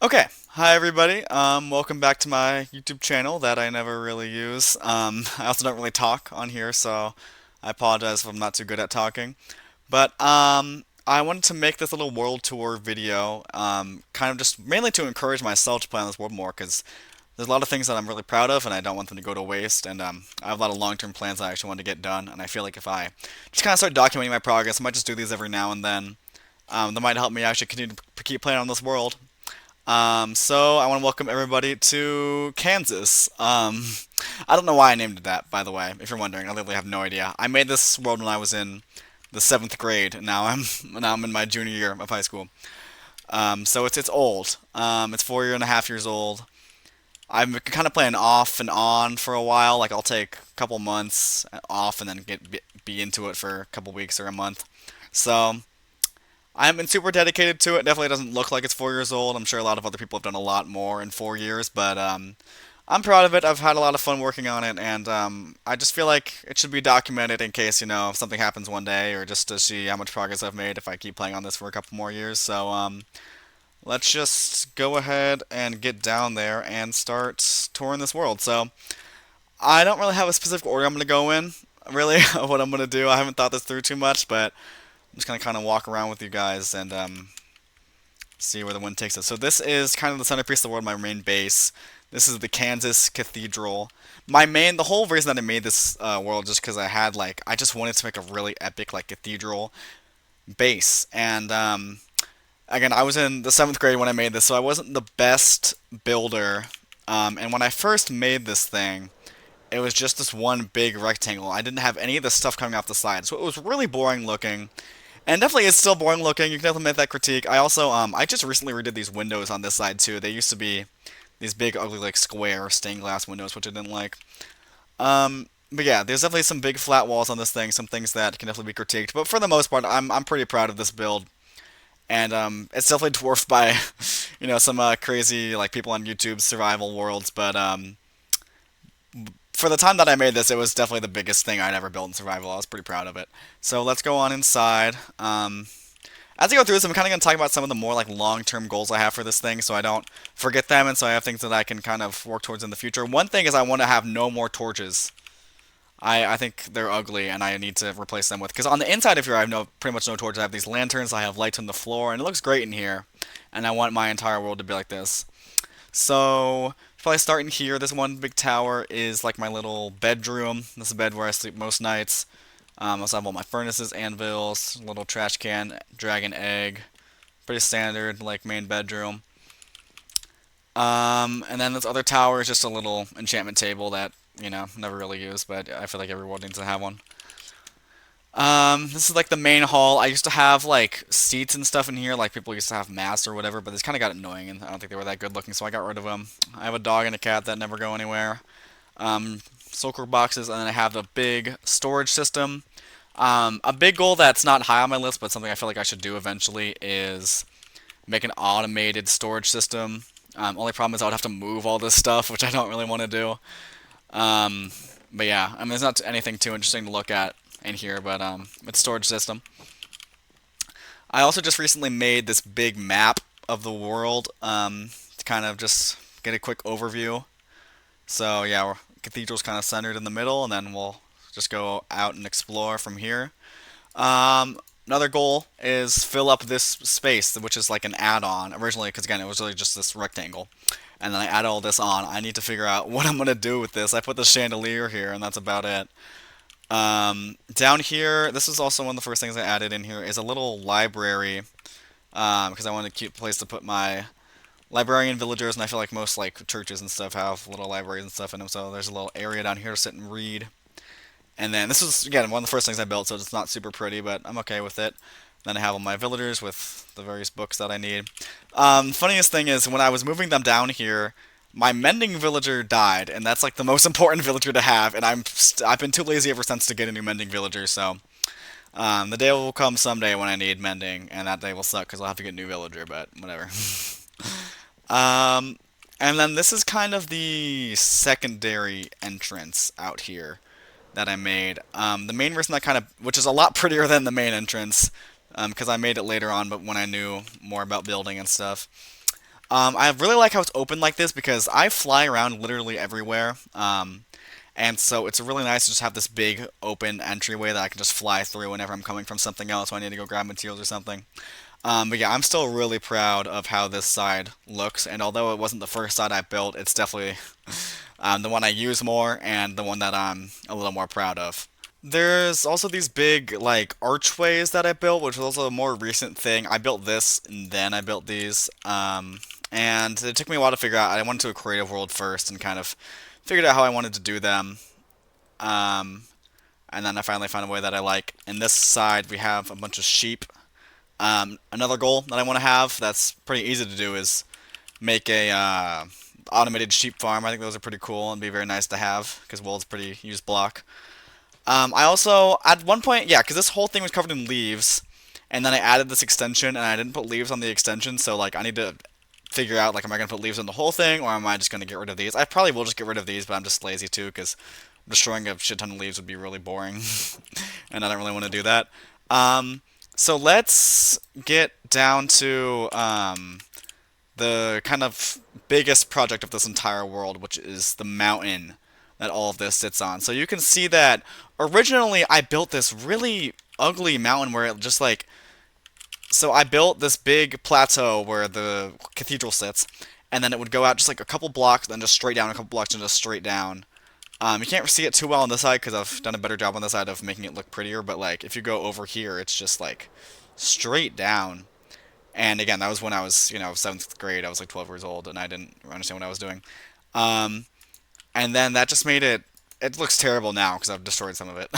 Okay, hi everybody. Welcome back to my YouTube channel that I never really use. I also don't really talk on here, so I apologize if I'm not too good at talking. But I wanted to make this little world tour video, kind of just mainly to encourage myself to play on this world more, because there's a lot of things that I'm really proud of, and I don't want them to go to waste. And I have a lot of long-term plans I actually want to get done, and I feel like if I just kind of start documenting my progress, I might just do these every now and then. That might help me actually continue to keep playing on this world. So I want to welcome everybody to Kansas. I don't know why I named it that, by the way, if you're wondering. I literally have no idea. I made this world when I was in the seventh grade, and now I'm in my junior year of high school. So it's old. It's 4.5 years old. I'm kind of playing off and on for a while. Like I'll take a couple months off and then be into it for a couple weeks or a month. So I haven't been super dedicated to it. Definitely doesn't look like it's 4 years old. I'm sure a lot of other people have done a lot more in 4 years, but I'm proud of it. I've had a lot of fun working on it, and I just feel like it should be documented in case, if something happens one day, or just to see how much progress I've made if I keep playing on this for a couple more years. So let's just go ahead and get down there and start touring this world. So I don't really have a specific order I'm going to go in, really, of what I'm going to do. I haven't thought this through too much, but I'm just gonna kind of walk around with you guys and see where the wind takes us. So this is kind of the centerpiece of the world, my main base. This is the Kansas Cathedral. The whole reason that I made this world just because I just wanted to make a really epic like cathedral base. And again, I was in the seventh grade when I made this, so I wasn't the best builder. And when I first made this thing, it was just this one big rectangle. I didn't have any of the stuff coming off the side, so it was really boring looking. And definitely it's still boring looking. You can definitely make that critique. I just recently redid these windows on this side too. They used to be these big ugly like square stained glass windows, which I didn't like. But yeah, there's definitely some big flat walls on this thing, some things that can definitely be critiqued. But for the most part, I'm pretty proud of this build. And it's definitely dwarfed by, some crazy like people on YouTube's survival worlds. But for the time that I made this, it was definitely the biggest thing I'd ever built in survival. I was pretty proud of it. So let's go on inside. As I go through this, I'm kind of going to talk about some of the more like long-term goals I have for this thing, so I don't forget them, and so I have things that I can kind of work towards in the future. One thing is I want to have no more torches. I think they're ugly, and I need to replace them with. Because on the inside of here, I have pretty much no torches. I have these lanterns, I have lights on the floor, and it looks great in here. And I want my entire world to be like this. So probably starting here. This one big tower is like my little bedroom. This is the bed where I sleep most nights. I also have all my furnaces, anvils, little trash can, dragon egg. Pretty standard, like main bedroom. And then this other tower is just a little enchantment table that, never really use, but I feel like everyone needs to have one. This is like the main hall. I used to have like seats and stuff in here, like people used to have mats or whatever, but this kind of got annoying, and I don't think they were that good looking, so I got rid of them. I have a dog and a cat that never go anywhere. Sulker boxes, and then I have a big storage system. A big goal that's not high on my list, but something I feel like I should do eventually is make an automated storage system. Only problem is I would have to move all this stuff, which I don't really want to do. Um, but yeah, I mean, there's not anything too interesting to look at in here, but it's a storage system. I also just recently made this big map of the world to kind of just get a quick overview. So yeah, cathedral's kind of centered in the middle, and then we'll just go out and explore from here. Another goal is fill up this space, which is like an add-on originally, because again, it was really just this rectangle. And then I add all this on. I need to figure out what I'm gonna do with this. I put the chandelier here, and that's about it. Down here, this is also one of the first things I added in here is a little library, because I wanted a cute place to put my librarian villagers, and I feel like most like churches and stuff have little libraries and stuff in them. So there's a little area down here to sit and read. And then this was again one of the first things I built, so it's not super pretty, but I'm okay with it. Then I have all my villagers with the various books that I need. Funniest thing is when I was moving them down here, my mending villager died, and that's like the most important villager to have. And I've been too lazy ever since to get a new mending villager. So the day will come someday when I need mending, and that day will suck because I'll have to get a new villager. But whatever. um, and then this is kind of the secondary entrance out here that I made. The main reason which is a lot prettier than the main entrance, because I made it later on, but when I knew more about building and stuff. I really like how it's open like this because I fly around literally everywhere. And so it's really nice to just have this big open entryway that I can just fly through whenever I'm coming from something else when I need to go grab materials or something. But yeah, I'm still really proud of how this side looks, and although it wasn't the first side I built, it's definitely the one I use more and the one that I'm a little more proud of. There's also these big like archways that I built, which was also a more recent thing. I built this and then I built these, and it took me a while to figure out. I went to a creative world first and kind of figured out how I wanted to do them. Um, and then I finally found a way that I like. In this side, we have a bunch of sheep. Another goal that I want to have that's pretty easy to do is make a automated sheep farm. I think those are pretty cool and be very nice to have because wool's pretty used block. I also at one point, yeah, because this whole thing was covered in leaves, and then I added this extension and I didn't put leaves on the extension, so like I need to figure out like am I gonna put leaves on the whole thing or am I just gonna get rid of these? I probably will just get rid of these, but I'm just lazy too because destroying a shit ton of leaves would be really boring, and I don't really want to do that. Um, so let's get down to the kind of biggest project of this entire world, which is the mountain that all of this sits on. So you can see that originally I built this really ugly mountain where it just like so I built this big plateau where the cathedral sits, and then it would go out just like a couple blocks, then just straight down, a couple blocks, and just straight down. You can't see it too well on this side because I've done a better job on this side of making it look prettier. But like if you go over here, it's just like straight down. And again, that was when I was, seventh grade. I was like 12 years old, and I didn't understand what I was doing. Um, and then that just made it. It looks terrible now because I've destroyed some of it.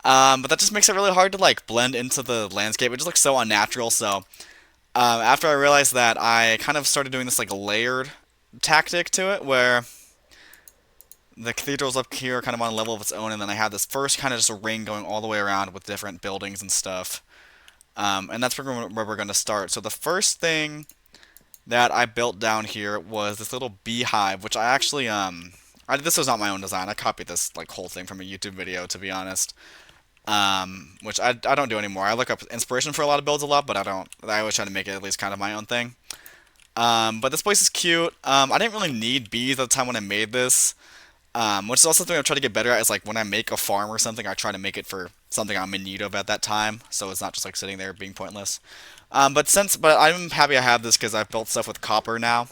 But that just makes it really hard to like blend into the landscape. It just looks so unnatural. So after I realized that, I kind of started doing this like layered tactic to it, where the cathedral's up here, kind of on a level of its own, and then I have this first kind of just a ring going all the way around with different buildings and stuff. And that's where we're going to start. So the first thing that I built down here was this little beehive, which I actually this was not my own design. I copied this like whole thing from a YouTube video, to be honest. Which I don't do anymore. I look up inspiration for a lot of builds a lot, but I don't. I always try to make it at least kind of my own thing. But this place is cute. I didn't really need bees at the time when I made this. Which is also something I'm trying to get better at. Is like when I make a farm or something, I try to make it for something I'm in need of at that time, so it's not just like sitting there being pointless. But I'm happy I have this because I've built stuff with copper now.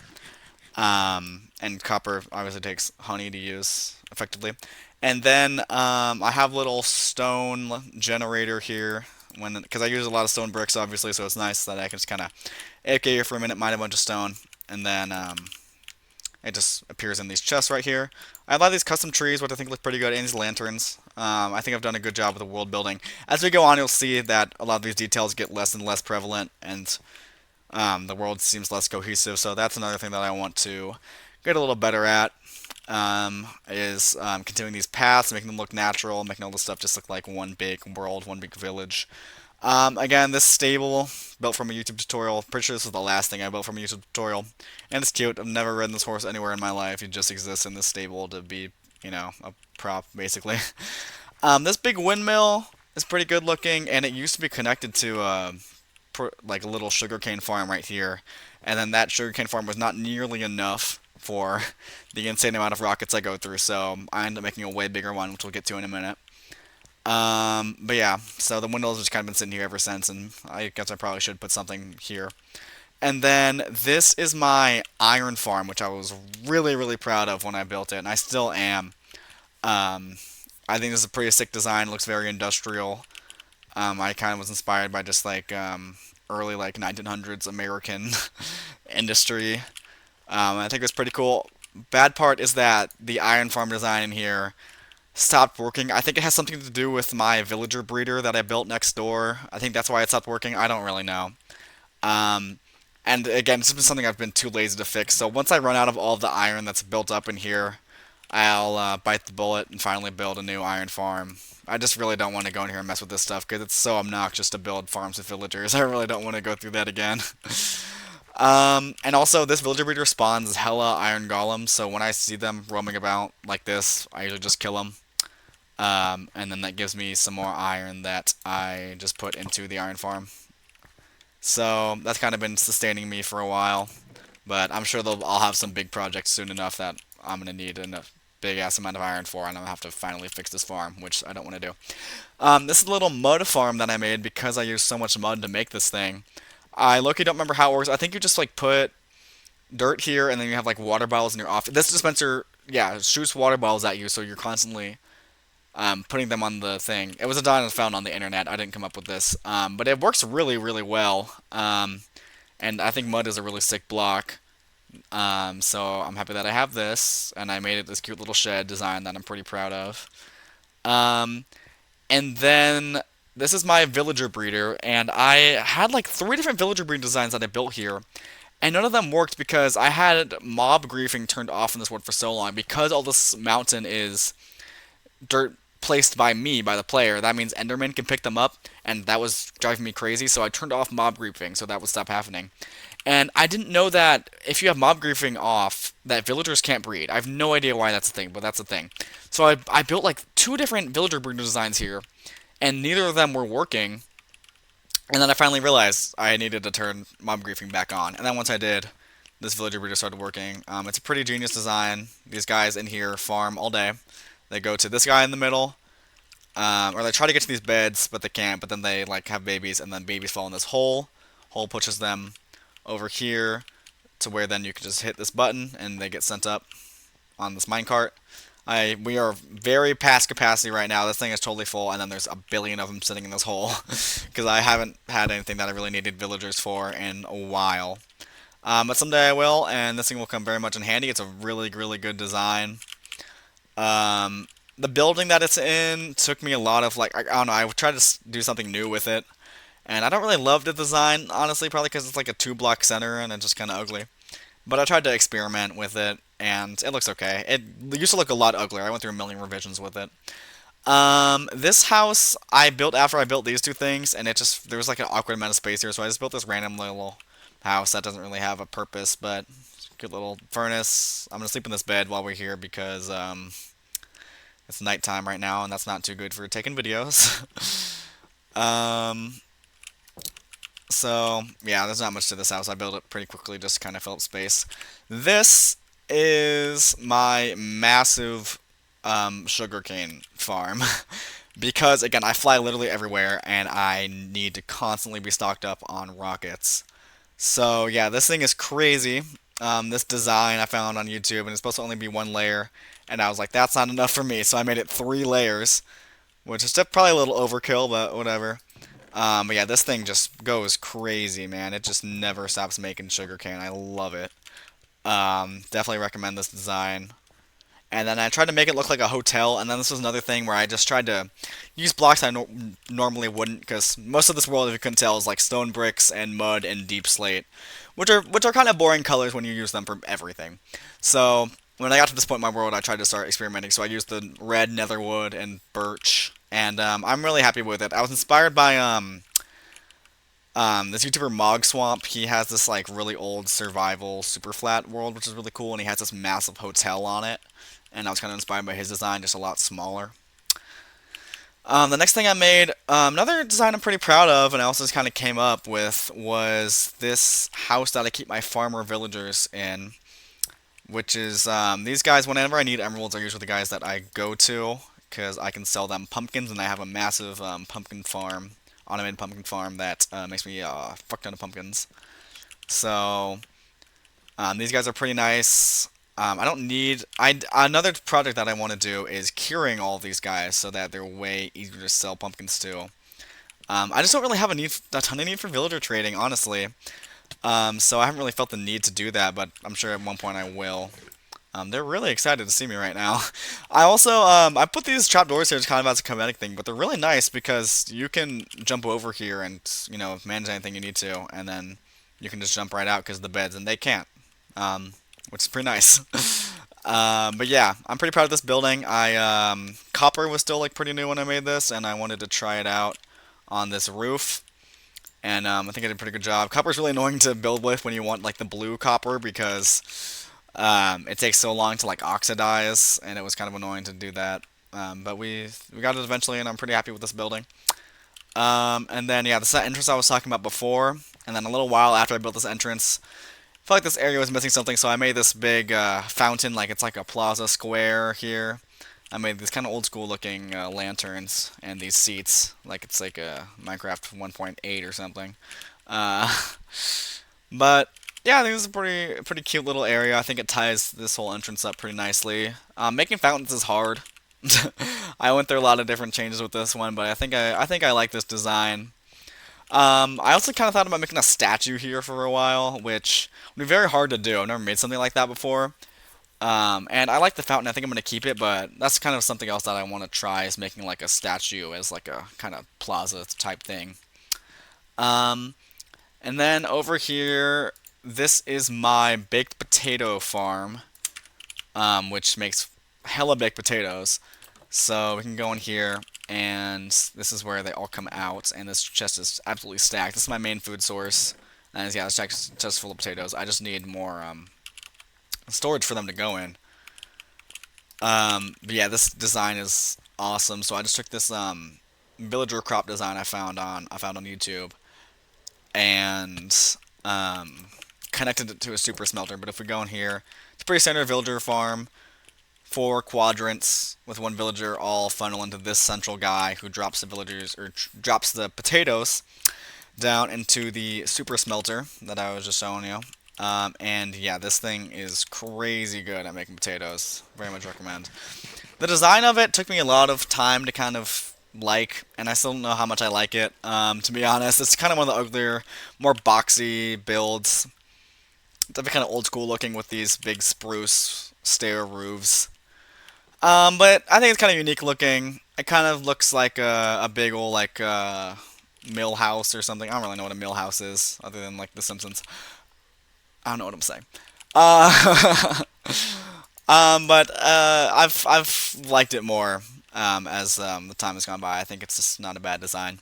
And copper obviously takes honey to use effectively. And then I have a little stone generator here because I use a lot of stone bricks obviously, so it's nice that I can just kind of AFK here for a minute, mine a bunch of stone, and then it just appears in these chests right here. I have a lot of these custom trees, which I think look pretty good, and these lanterns. I think I've done a good job with the world building. As we go on, you'll see that a lot of these details get less and less prevalent, and the world seems less cohesive. So that's another thing that I want to get a little better at. Is continuing these paths, making them look natural, making all this stuff just look like one big world, one big village. Again, this stable built from a YouTube tutorial. Pretty sure this was the last thing I built from a YouTube tutorial, and it's cute. I've never ridden this horse anywhere in my life. It just exists in this stable to be, a prop basically. This big windmill is pretty good looking, and it used to be connected to like a little sugarcane farm right here, and then that sugarcane farm was not nearly enough for the insane amount of rockets I go through, so I ended up making a way bigger one, which we'll get to in a minute. But yeah, so the windows have just kind of been sitting here ever since, and I guess I probably should put something here. And then this is my iron farm, which I was really, really proud of when I built it, and I still am. Um, I think this is a pretty sick design. It looks very industrial. I kind of was inspired by just like early like 1900s American industry. I think it's pretty cool. Bad part is that the iron farm design in here stopped working. I think it has something to do with my villager breeder that I built next door. I think that's why it stopped working. I don't really know. Um, and again, it's been something I've been too lazy to fix. So once I run out of all of the iron that's built up in here, I'll bite the bullet and finally build a new iron farm. I just really don't want to go in here and mess with this stuff because it's so obnoxious to build farms with villagers. I really don't want to go through that again. And also, this villager breeder spawns hella iron golems, so when I see them roaming about like this, I usually just kill them. And then that gives me some more iron that I just put into the iron farm. So that's kind of been sustaining me for a while. But I'm sure I'll have some big projects soon enough that I'm gonna need a big ass amount of iron for, and I'm gonna have to finally fix this farm, which I don't want to do. This is a little mud farm that I made because I used so much mud to make this thing. I low-key don't remember how it works. I think you just like put dirt here, and then you have like water bottles in your office. This dispenser, yeah, shoots water bottles at you, so you're constantly putting them on the thing. It was a design I found on the internet. I didn't come up with this, but it works really, really well. And I think mud is a really sick block. So I'm happy that I have this, and I made it this cute little shed design that I'm pretty proud of. Um, and then this is my villager breeder, and I had like three different villager breeder designs that I built here, and none of them worked because I had mob griefing turned off in this world for so long. Because all this mountain is dirt placed by me, by the player, that means Enderman can pick them up, and that was driving me crazy, so I turned off mob griefing so that would stop happening. And I didn't know that if you have mob griefing off, that villagers can't breed. I have no idea why that's a thing, but that's a thing. So I built like two different villager breeder designs here, and neither of them were working. And then I finally realized I needed to turn mob griefing back on. And then once I did, this villager breeder started working. It's a pretty genius design. These guys in here farm all day. They go to this guy in the middle, or they try to get to these beds, but they can't. But then they like have babies, and then babies fall in this hole. Hole pushes them over here to where then you can just hit this button, and they get sent up on this minecart. We are very past capacity right now. This thing is totally full, and then there's a billion of them sitting in this hole because I haven't had anything that I really needed villagers for in a while. But someday I will, and this thing will come very much in handy. It's a really, really good design. The building that it's in took me a lot of like I don't know. I tried to do something new with it, and I don't really love the design honestly, probably because it's like a two-block center and it's just kind of ugly. But I tried to experiment with it, and it looks okay. It used to look a lot uglier. I went through a million revisions with it. This house I built after I built these two things, and there was like an awkward amount of space here, so I just built this random little house that doesn't really have a purpose, but good little furnace. I'm gonna sleep in this bed while we're here because it's nighttime right now, and that's not too good for taking videos. um, so, yeah, there's not much to this house. I built it pretty quickly, just kind of fill up space. This is my massive sugarcane farm. Because, again, I fly literally everywhere, and I need to constantly be stocked up on rockets. So, yeah, this thing is crazy. This design I found on YouTube, and it's supposed to only be one layer. And I was like, that's not enough for me, so I made it 3 layers. Which is probably a little overkill, but whatever. But yeah, this thing just goes crazy, man. It just never stops making sugarcane. I love it. Definitely recommend this design. And then I tried to make it look like a hotel, and then this was another thing where I just tried to use blocks I normally wouldn't, because most of this world, if you couldn't tell, is like stone bricks and mud and deep slate, which are kind of boring colors when you use them for everything. So when I got to this point in my world, I tried to start experimenting. So I used the red netherwood and birch, and I'm really happy with it. I was inspired by this YouTuber Mog Swamp. He has this like really old survival super flat world, which is really cool, and he has this massive hotel on it. And I was kind of inspired by his design, just a lot smaller. The next thing I made, another design I'm pretty proud of, and I also just kind of came up with, was this house that I keep my farmer villagers in, which is these guys. Whenever I need emeralds, are usually the guys that I go to, because I can sell them pumpkins, and I have a massive pumpkin farm, automated pumpkin farm that makes me a fuck ton of pumpkins. So these guys are pretty nice. I don't need. Another project that I want to do is curing all of these guys so that they're way easier to sell pumpkins to. I just don't really have a ton of need for villager trading, honestly. So I haven't really felt the need to do that, but I'm sure at one point I will. They're really excited to see me right now. I also I put these trapdoors here just kind of as a comedic thing, but they're really nice because you can jump over here and manage anything you need to, and then you can just jump right out because of the beds, and they can't. Which is pretty nice. But yeah, I'm pretty proud of this building. Copper was still like pretty new when I made this, and I wanted to try it out on this roof. And I think I did a pretty good job. Copper is really annoying to build with when you want like the blue copper because it takes so long to like oxidize, and it was kind of annoying to do that. But we got it eventually, and I'm pretty happy with this building. And then yeah, the set entrance I was talking about before, and then a little while after I built this entrance, felt like this area was missing something, so I made this big fountain, like it's like a plaza square here. I made these kind of old school looking lanterns and these seats, like it's like a Minecraft 1.8 or something. Uh, but yeah, I think this is a pretty cute little area. I think it ties this whole entrance up pretty nicely. Making fountains is hard. I went through a lot of different changes with this one, but I think I like this design. I also kind of thought about making a statue here for a while, which would be very hard to do. I've never made something like that before. And I like the fountain. I think I'm gonna keep it, but that's kind of something else that I want to try is making like a statue as like a kind of plaza type thing. Um, and then over here, this is my baked potato farm, which makes hella baked potatoes. So we can go in here, and this is where they all come out, and this chest is absolutely stacked. This is my main food source, and yeah, this chest full of potatoes. I just need more storage for them to go in. But yeah, this design is awesome. So I just took this villager crop design I found on YouTube and connected it to a super smelter. But if we go in here, it's a pretty standard villager farm. Four quadrants with one villager all funnel into this central guy who drops the villagers or drops the potatoes down into the super smelter that I was just showing you. And yeah, this thing is crazy good at making potatoes. Very much recommend. The design of it took me a lot of time to kind of like, and I still don't know how much I like it. To be honest, it's kind of one of the uglier, more boxy builds. It's kind of old school looking with these big spruce stair roofs. But I think it's kind of unique looking. It kind of looks like a big old like mill house or something. I don't really know what a mill house is, other than like The Simpsons. I don't know what I'm saying. Uh, but I've liked it more as the time has gone by. I think it's just not a bad design.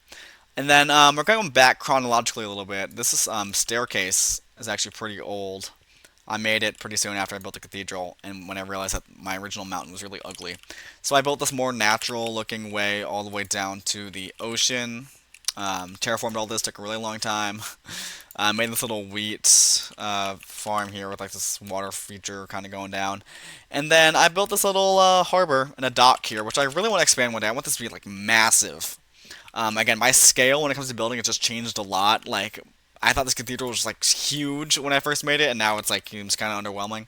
And then we're going back chronologically a little bit. This is staircase is actually pretty old. I made it pretty soon after I built the cathedral, and when I realized that my original mountain was really ugly. So I built this more natural looking way all the way down to the ocean. Terraformed all this, took a really long time. Made this little wheat farm here with like this water feature kind of going down. And then I built this little harbor and a dock here, which I really want to expand one day. I want this to be like massive. Again, my scale when it comes to building, it just changed a lot. Like, I thought this cathedral was like huge when I first made it, and now it's like it's kind of underwhelming.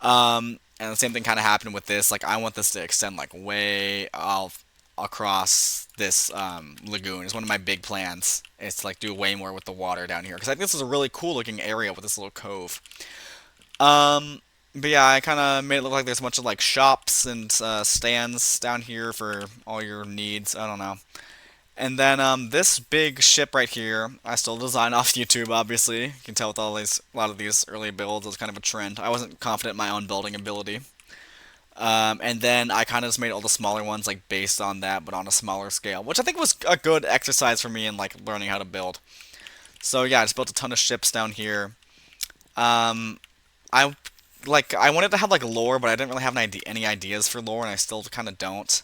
And the same thing kind of happened with this. Like, I want this to extend like way off across this lagoon. It's one of my big plans. It's to like do way more with the water down here because I think this is a really cool looking area with this little cove. But yeah, I kind of made it look like there's a bunch of like shops and stands down here for all your needs. I don't know. And then this big ship right here, I still designed off YouTube, obviously. You can tell with a lot of these early builds, it was kind of a trend. I wasn't confident in my own building ability. And then I kind of just made all the smaller ones like based on that, but on a smaller scale, which I think was a good exercise for me in like learning how to build. So yeah, I just built a ton of ships down here. Um, I I wanted to have like lore, but I didn't really have any ideas for lore, and I still kind of don't.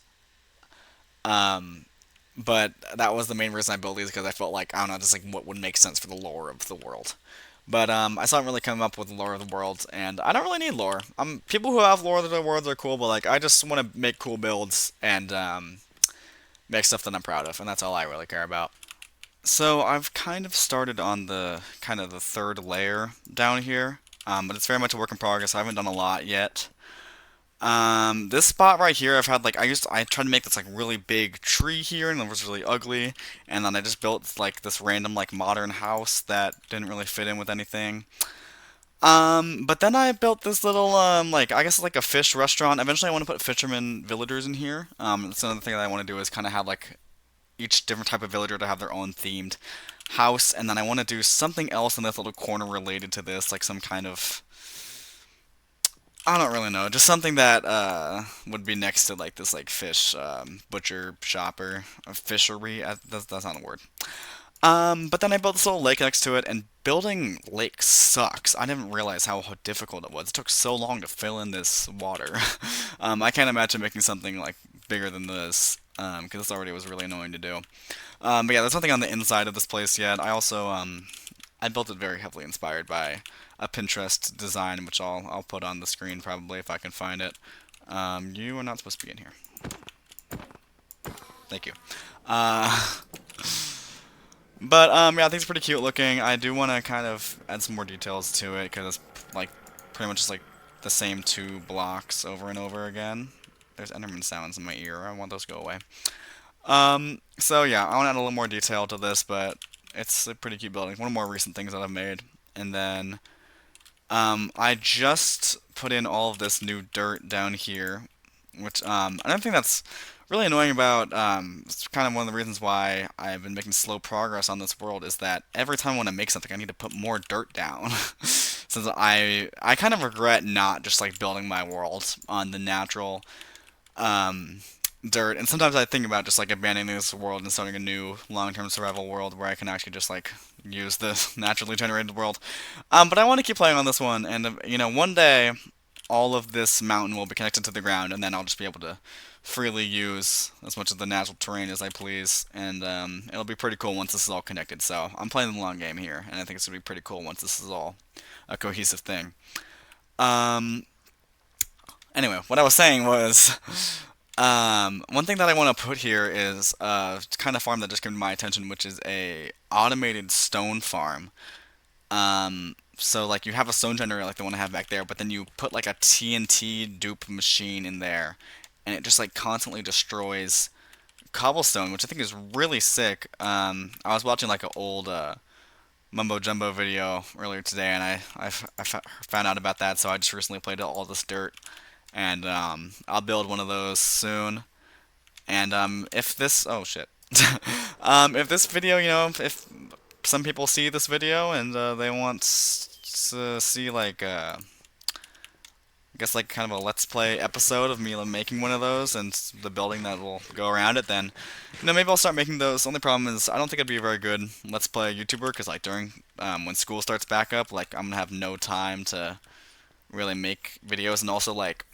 Um, but that was the main reason I built these because I felt like I don't know, just like what would make sense for the lore of the world. But I still haven't really come up with the lore of the world, and I don't really need lore. People who have lore of the world are cool, but like I just want to make cool builds and make stuff that I'm proud of, and that's all I really care about. So I've kind of started on the kind of the third layer down here, but it's very much a work in progress. I haven't done a lot yet. This spot right here, I tried to make this like really big tree here, and it was really ugly. And then I just built like this random like modern house that didn't really fit in with anything. But then I built this little like I guess like a fish restaurant. Eventually, I want to put fishermen villagers in here. That's another thing that I want to do is kind of have like each different type of villager to have their own themed house, and then I want to do something else in this little corner related to this, like some kind of I don't really know. Just something that would be next to like this like fish butcher shop or a fishery. That's not a word. But then I built this little lake next to it, and building lakes sucks. I didn't realize how difficult it was. It took so long to fill in this water. I can't imagine making something like bigger than this, because this already was really annoying to do. But yeah, there's nothing on the inside of this place yet. I also I built it very heavily inspired by a Pinterest design, which I'll put on the screen probably if I can find it. You are not supposed to be in here. Thank you. Uh, but yeah, I think it's pretty cute looking. I do want to kind of add some more details to it because it's like pretty much just like the same two blocks over and over again. There's Enderman sounds in my ear. I want those to go away. So yeah, I want to add a little more detail to this, but it's a pretty cute building. One of the more recent things that I've made. And then I just put in all of this new dirt down here, which I don't think that's really annoying about. It's kind of one of the reasons why I've been making slow progress on this world is that every time I want to make something, I need to put more dirt down. Since I kind of regret not just like building my world on the natural um, dirt, and sometimes I think about just like abandoning this world and starting a new long-term survival world where I can actually just like use the naturally generated world. But I want to keep playing on this one, and one day all of this mountain will be connected to the ground, and then I'll just be able to freely use as much of the natural terrain as I please, and it'll be pretty cool once this is all connected. So I'm playing the long game here, and I think it's gonna be pretty cool once this is all a cohesive thing. Um, anyway, what I was saying was, one thing that I want to put here is kind of farm that just came to my attention, which is a automated stone farm. So like you have a stone generator like the one I have back there, but then you put like a TNT dupe machine in there, and it just like constantly destroys cobblestone, which I think is really sick. I was watching like an old Mumbo Jumbo video earlier today, and I found out about that, so I just recently played all this dirt, and I'll build one of those soon. And if this, oh shit, if this video, if some people see this video and they want to see like I guess like kind of a let's play episode of me making one of those and the building that will go around it, then maybe I'll start making those. The only problem is I don't think I'd be a very good let's play YouTuber because like during when school starts back up, like I'm gonna have no time to really make videos, and also like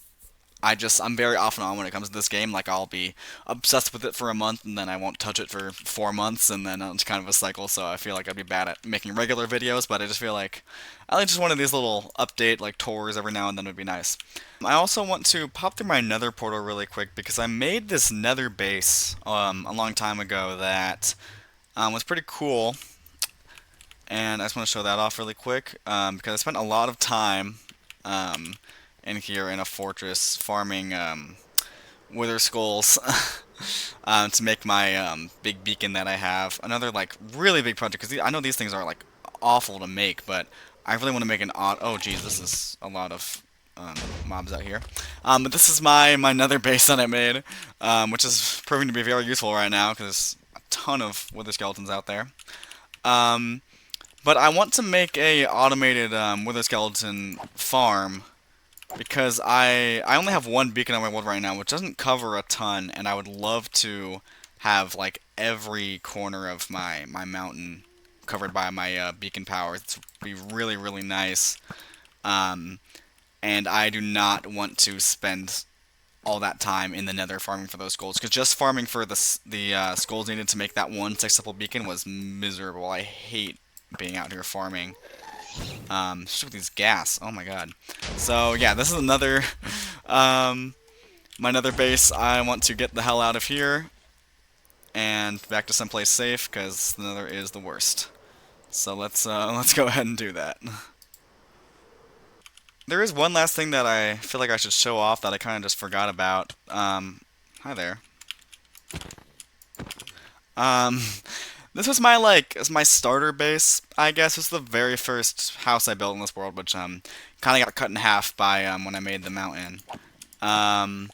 I'm very off and on when it comes to this game. Like I'll be obsessed with it for a month and then I won't touch it for 4 months, and then it's kind of a cycle. So I feel like I'd be bad at making regular videos, but I just feel like I like just one of these little update like tours every now and then would be nice. I also want to pop through my Nether portal really quick because I made this Nether base a long time ago that was pretty cool, and I just want to show that off really quick because I spent a lot of time. Um, in here in a fortress farming wither skulls to make my big beacon that I have. Another like really big project because I know these things are like awful to make, but I really want to make an odd. Oh geez, this is a lot of mobs out here. But this is my nether base that I made, which is proving to be very useful right now because there's a ton of wither skeletons out there. Um, but I want to make a automated wither skeleton farm because I only have one beacon on my world right now, which doesn't cover a ton, and I would love to have like every corner of my mountain covered by my beacon power. It's be really really nice, um, and I do not want to spend all that time in the Nether farming for those skulls, because just farming for the skulls needed to make that one six-level beacon was miserable. I hate being out here farming. Just with these gas. Oh my god. So yeah, this is another my nether base. I want to get the hell out of here and back to someplace safe because the nether is the worst. So let's go ahead and do that. There is one last thing that I feel like I should show off that I kind of just forgot about. Hi there. Um, this was my my starter base, I guess. This was the very first house I built in this world, which kind of got cut in half by when I made the mountain. Um,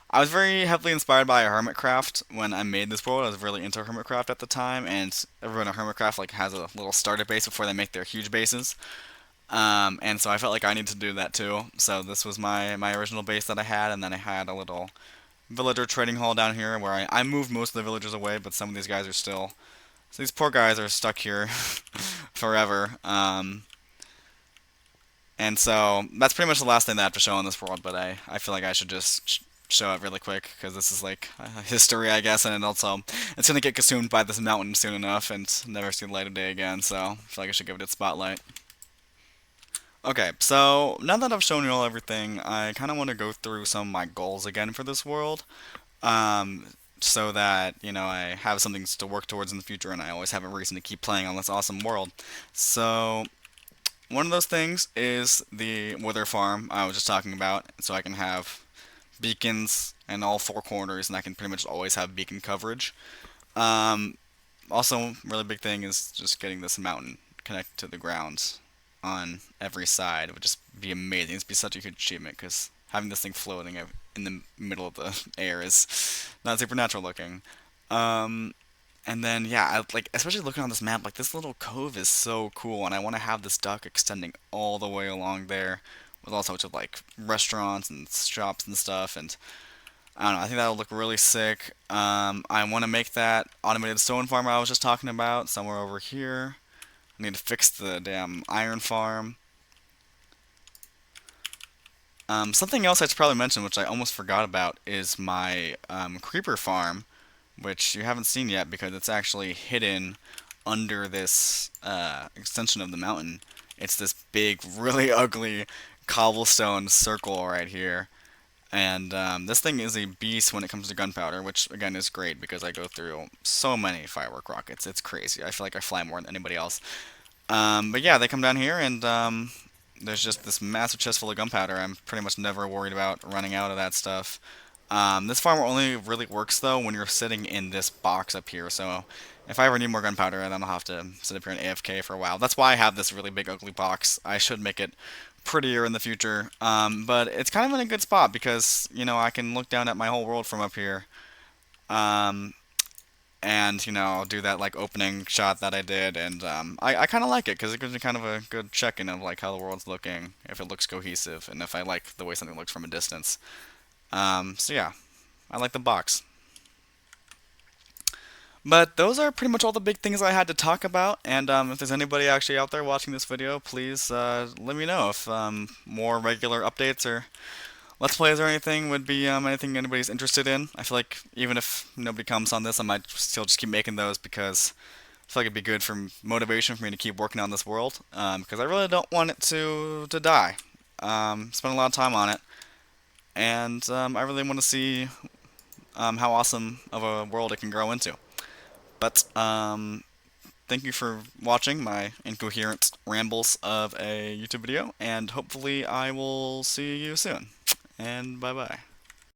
I was very heavily inspired by Hermitcraft when I made this world. I was really into Hermitcraft at the time, and everyone in Hermitcraft like has a little starter base before they make their huge bases. And so I felt like I needed to do that too. So this was my original base that I had, and then I had a little villager trading hall down here where I moved most of the villagers away, but some of these guys are still. So these poor guys are stuck here forever. And so that's pretty much the last thing that I have to show in this world, but I feel like I should just show it really quick because this is like history, I guess, and also it's gonna get consumed by this mountain soon enough and never see the light of day again. So I feel like I should give it its spotlight. Okay, so now that I've shown you all everything, I kind of want to go through some of my goals again for this world, so that I have something to work towards in the future, and I always have a reason to keep playing on this awesome world. So one of those things is the wither farm I was just talking about, so I can have beacons in all four corners, and I can pretty much always have beacon coverage. Um, Also, really big thing is just getting this mountain connected to the ground on every side. It would just be amazing. It'd be such a huge achievement because having this thing floating in the middle of the air is not supernatural looking. Um, and then yeah, like especially looking on this map, like this little cove is so cool, and I want to have this dock extending all the way along there, with all sorts of like restaurants and shops and stuff. And I don't know, I think that'll look really sick. I want to make that automated stone farm I was just talking about somewhere over here. I need to fix the damn iron farm. Something else I should probably mention, which I almost forgot about, is my creeper farm, which you haven't seen yet because it's actually hidden under this extension of the mountain. It's this big, really ugly cobblestone circle right here. And this thing is a beast when it comes to gunpowder, which again is great because I go through so many firework rockets. It's crazy. I feel like I fly more than anybody else. But yeah, they come down here and there's just this massive chest full of gunpowder. I'm pretty much never worried about running out of that stuff. This farm only really works though when you're sitting in this box up here. So if I ever need more gunpowder, then I'll have to sit up here and AFK for a while. That's why I have this really big ugly box. I should make it prettier in the future. But it's kind of in a good spot because I can look down at my whole world from up here. Um, and do that like opening shot that I did, and I kind of like it because it gives me kind of a good check-in of like how the world's looking, if it looks cohesive, and if I like the way something looks from a distance. So yeah, I like the box. But those are pretty much all the big things I had to talk about. And if there's anybody actually out there watching this video, please let me know if more regular updates or Let's Plays or anything would be anything anybody's interested in. I feel like even if nobody comes on this, I might still just keep making those because I feel like it'd be good for motivation for me to keep working on this world. Because I really don't want it to die. Spend a lot of time on it, and I really want to see how awesome of a world it can grow into. But thank you for watching my incoherent rambles of a YouTube video, and hopefully I will see you soon. And bye bye.